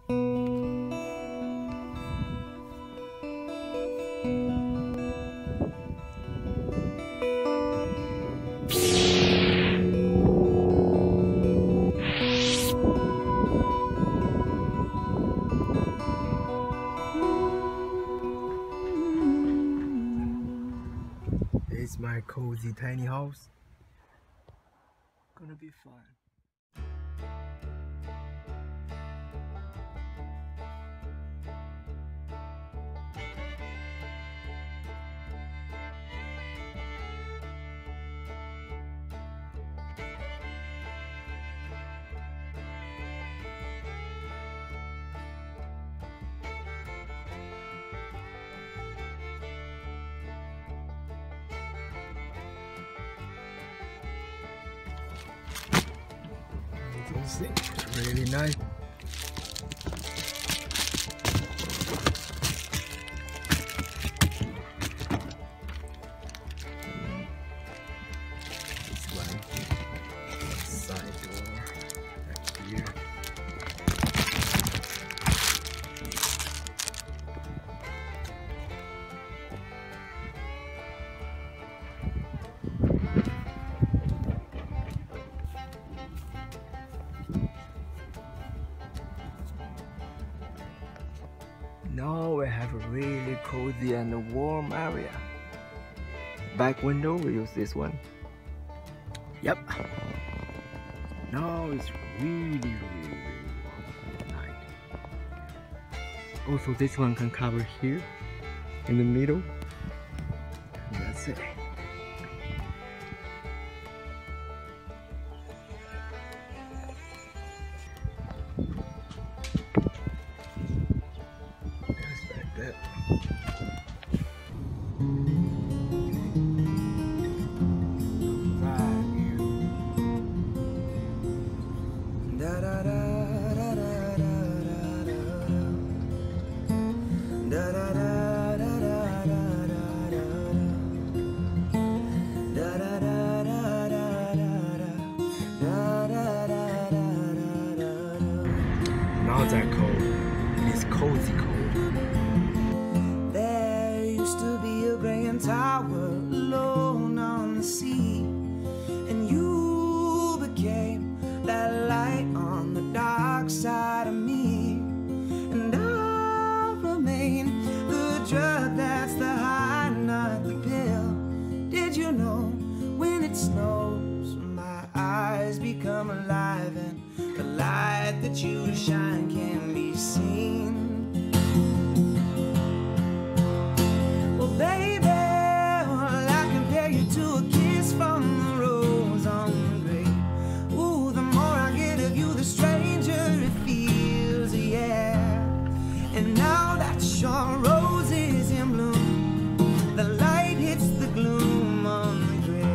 It's my cozy tiny house. Gonna be fun. It's really nice. This one, side door back here. Now we have a really cozy and warm area. Back window, we use this one. Yep. Now it's really warm at night. Also, this one can cover here in the middle. And that's it. Not that cold, it's cozy cold. There used to be a grand tower alone on the sea, and you became that light on the dark side of me, and I'll remain the drug that's the high, not the pill. Did you know when it snows, my eyes become alive, and the light that you shine can be seen? Well, baby, well, I compare you to a kiss from the rose on the grave. Ooh, the more I get of you, the stranger it feels, yeah. And now that your rose is in bloom, the light hits the gloom on the grave.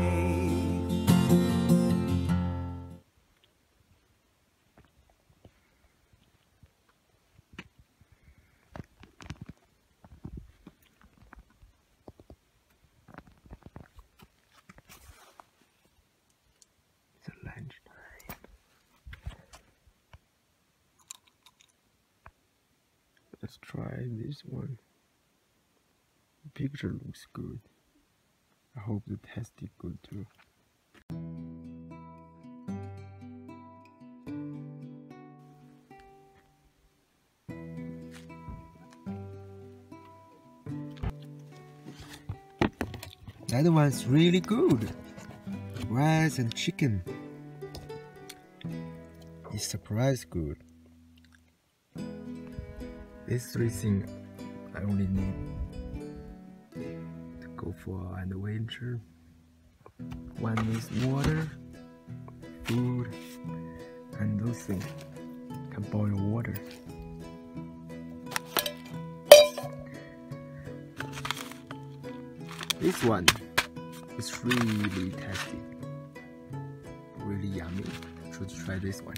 It's lunchtime. Let's try this one. The picture looks good. I hope the taste is good too. That one's really good. Rice and chicken. It's surprised good. These three things I only need to go for an adventure. One is water, food, and those things can boil water. This one is really tasty, really yummy. Should try this one.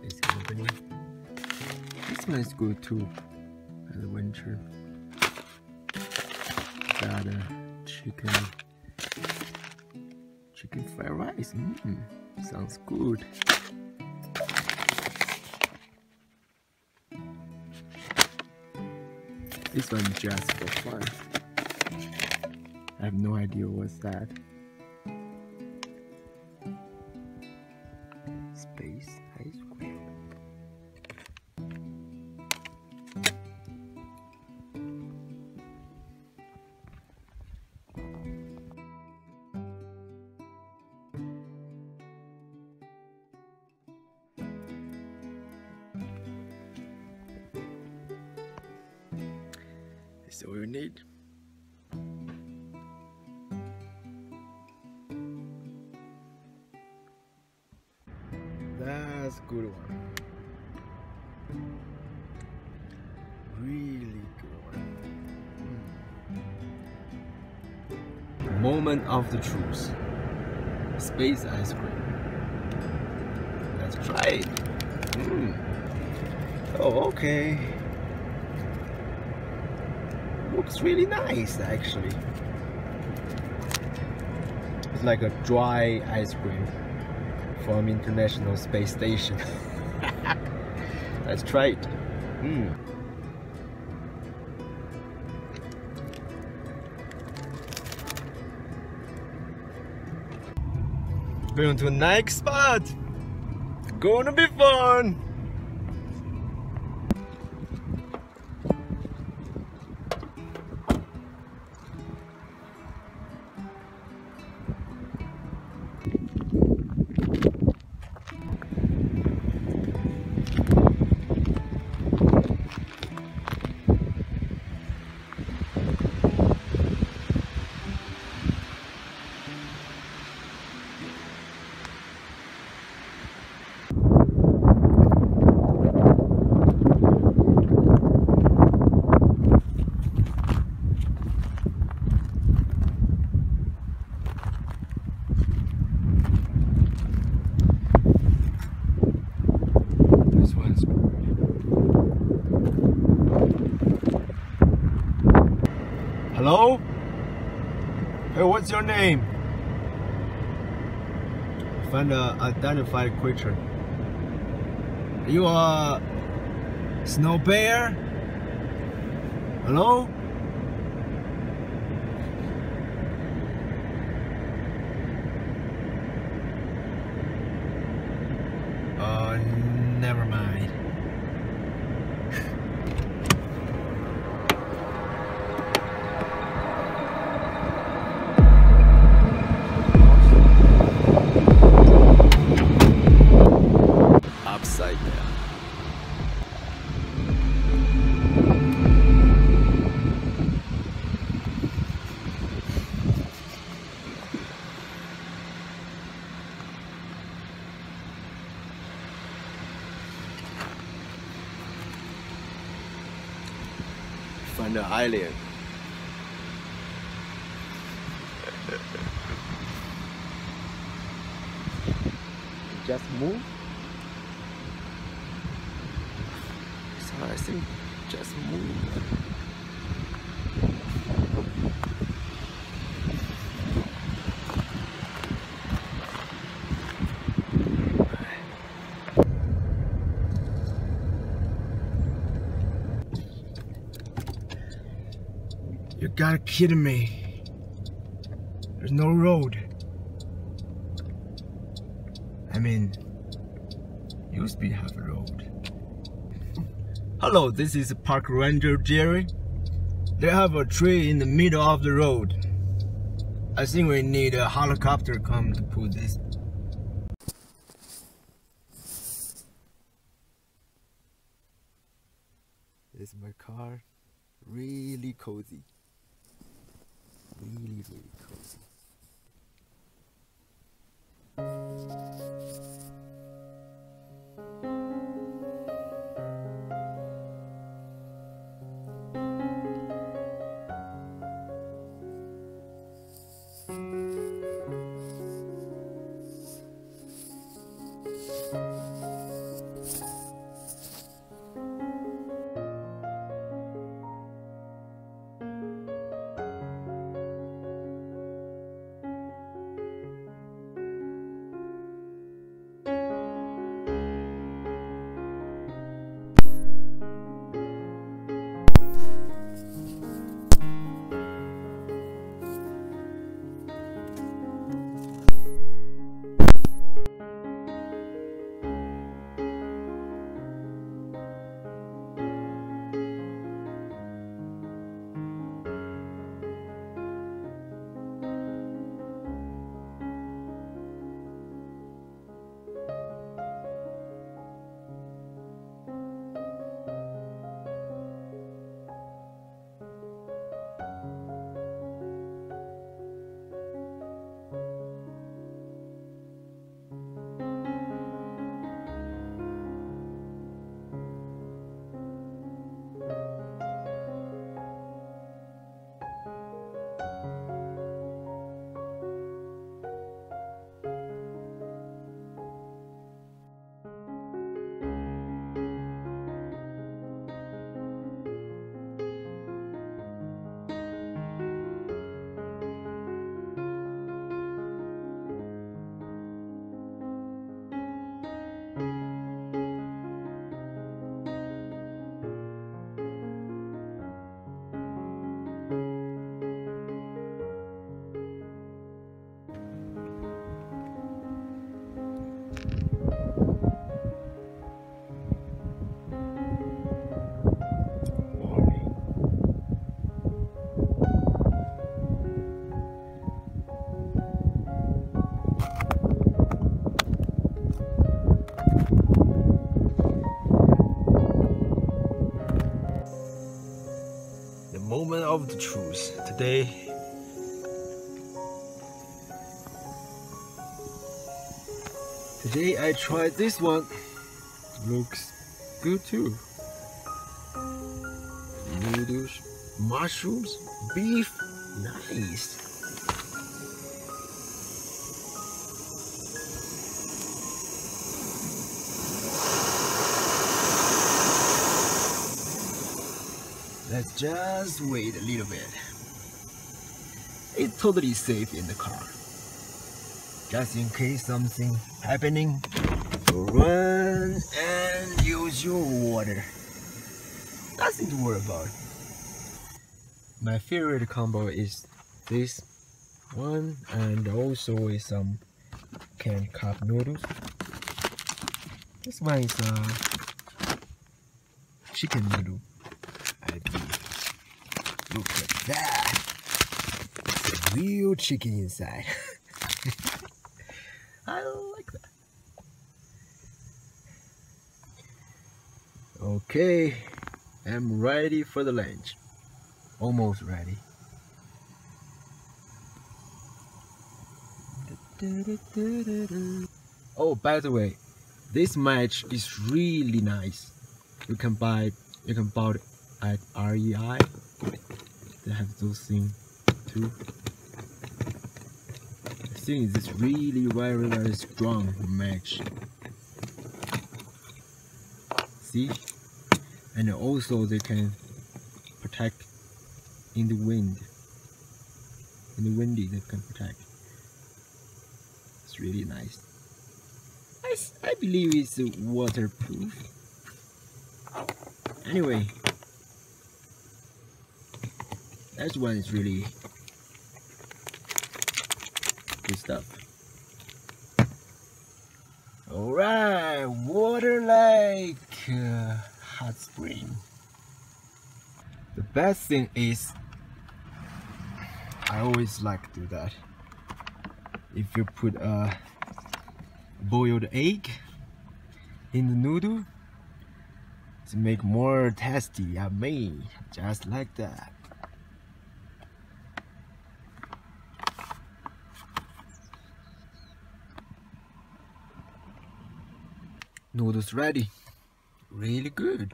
This company. This one is good too. Adventure. Got a chicken fried rice. Sounds good. This one just for fun. I have no idea what's that. Space ice cream. This is all you need. That's a good one. Really good one. Moment of the truth. Space ice cream. Let's try it. Oh, okay. Looks really nice, actually. It's like a dry ice cream from International Space Station. Let's try it. Going to the next spot. Gonna be fun. Hello? Hey, what's your name? Find a identified creature. Are you a snow bear? Hello? Never mind. Upside down. Find the island. Just move. So I think just move. You gotta kidding me. There's no road. I mean, used to be have a road. Hello, this is Park Ranger Jerry. They have a tree in the middle of the road. I think we need a helicopter come to pull this. This is my car. Really cozy. Really cozy. moment of the truth. Today I tried this one. Looks good too. Noodles, mushrooms, beef, nice. Let's just wait a little bit. It's totally safe in the car. Just in case something happening, run and use your water. Nothing to worry about. My favorite combo is this one, and also with some canned cup noodles. This one is chicken noodle. I believe. Look at that! It's a real chicken inside. I like that. Okay, I'm ready for the lunch. Almost ready. Oh, by the way, this match is really nice. You can buy it at REI. They have those things too. I think it's really very strong match. See? And also they can protect in the wind. In the windy they can protect. It's really nice. I believe it's waterproof. Anyway, that one is really good stuff. Alright, water like hot spring. The best thing is, I always like to do that. If you put a boiled egg in the noodle, to make more tasty, yummy, just like that. Noodles ready. Really good.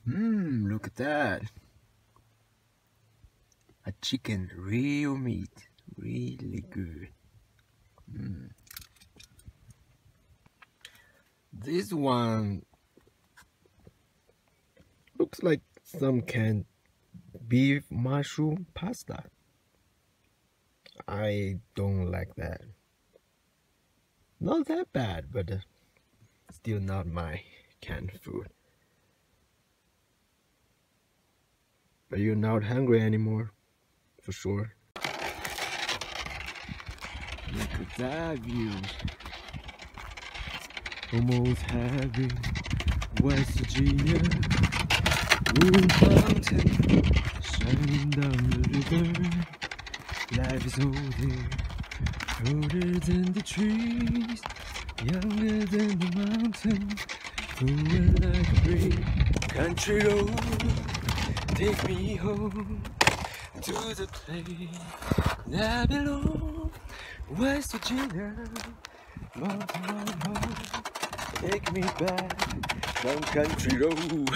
Look at that. A chicken, real meat, really good. This one looks like some canned beef mushroom pasta. I don't like that. Not that bad, but still not my canned food. But you're not hungry anymore, for sure. Look at that view. Almost heavy, West Virginia, Blue Mountain, shining down the river. Life is older than the trees, younger than the mountain, moving like a great country road. Take me home to the place that belongs, West Virginia, mountain home. Take me back down country road.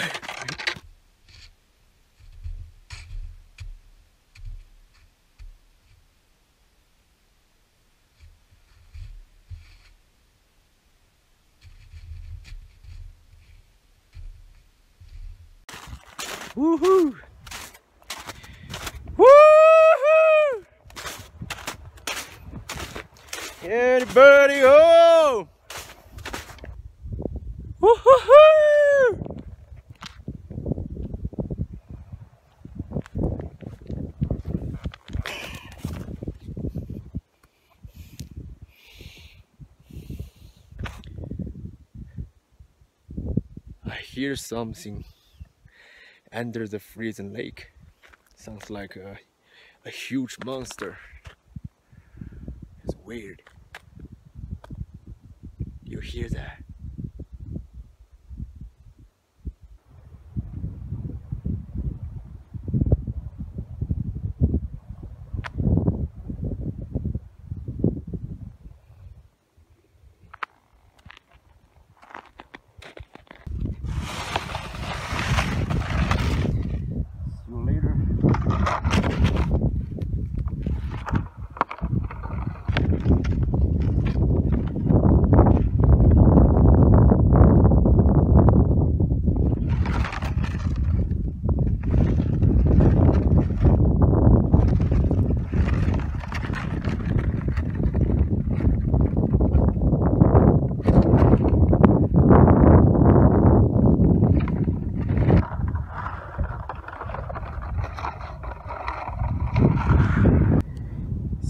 Woohoo! Woohoo! Anybody home? Woohoo! I hear something under the freezing lake. Sounds like a huge monster. It's weird. You hear that?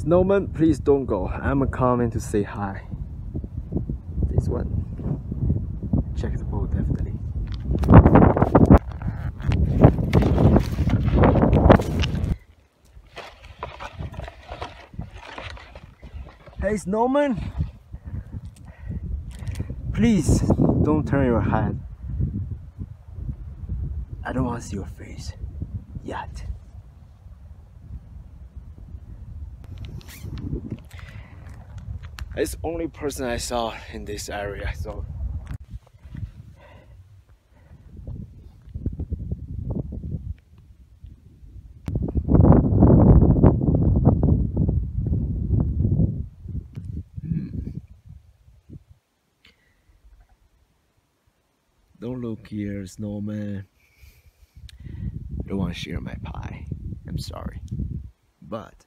Snowman, please don't go. I'm coming to say hi. This one. Check the boat definitely. Hey Snowman, please don't turn your head. I don't want to see your face yet. It's the only person I saw in this area, so don't look here, Snowman. I don't want to share my pie. I'm sorry. But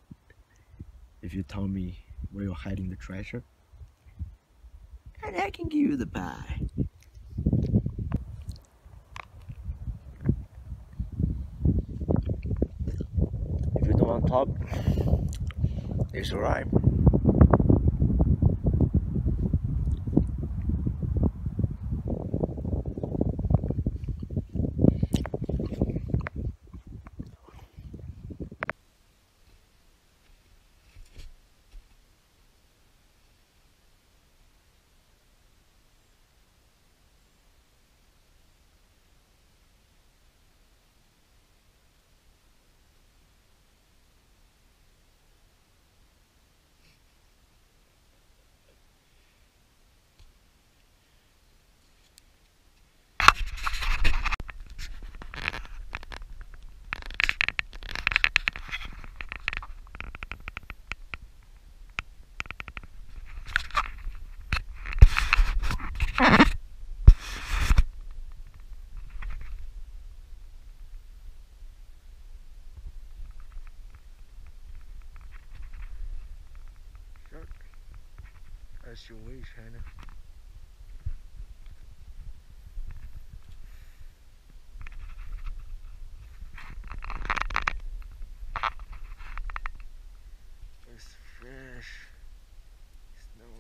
if you tell me where you're hiding the treasure, and I can give you the pie. If you don't want top, it's alright. As you wish, Hannah. It's fresh snow.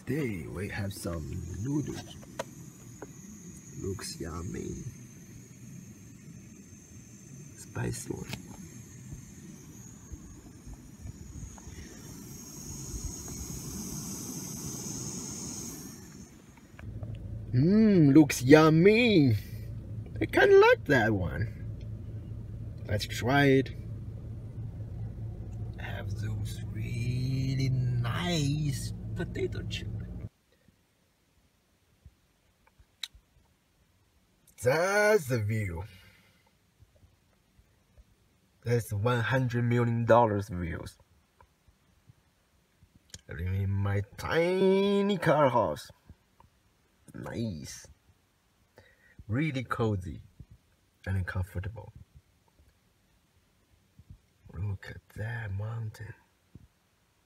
Today we have some noodles. Looks yummy. Spicy one. Looks yummy. I kinda like that one. Let's try it. I have those really nice potato chips. That's the view. That's $100 million views. Living in my tiny car house. Nice. Really cozy and comfortable. Look at that mountain.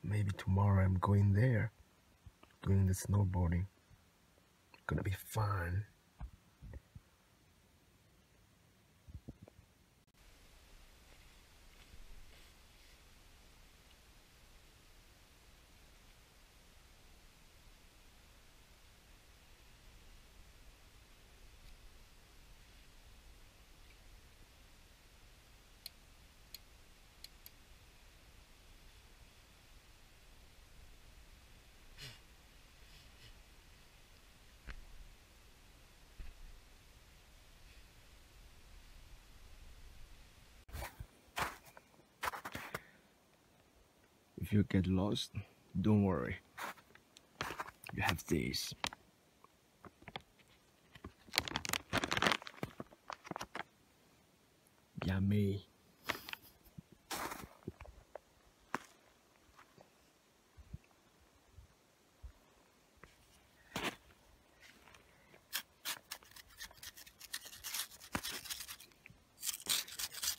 Maybe tomorrow I'm going there, doing the snowboarding. Gonna be fun. if you get lost, don't worry. You have this. Yummy.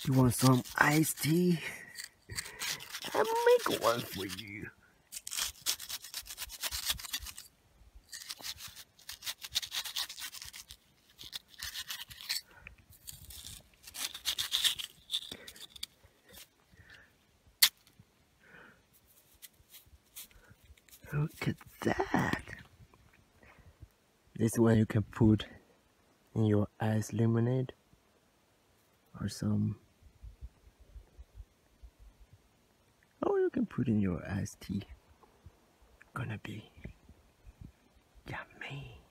You want some iced tea? I'll make one for you. Look at that. This one you can put in your iced lemonade or some. Or you can put in your iced tea. Gonna be yummy.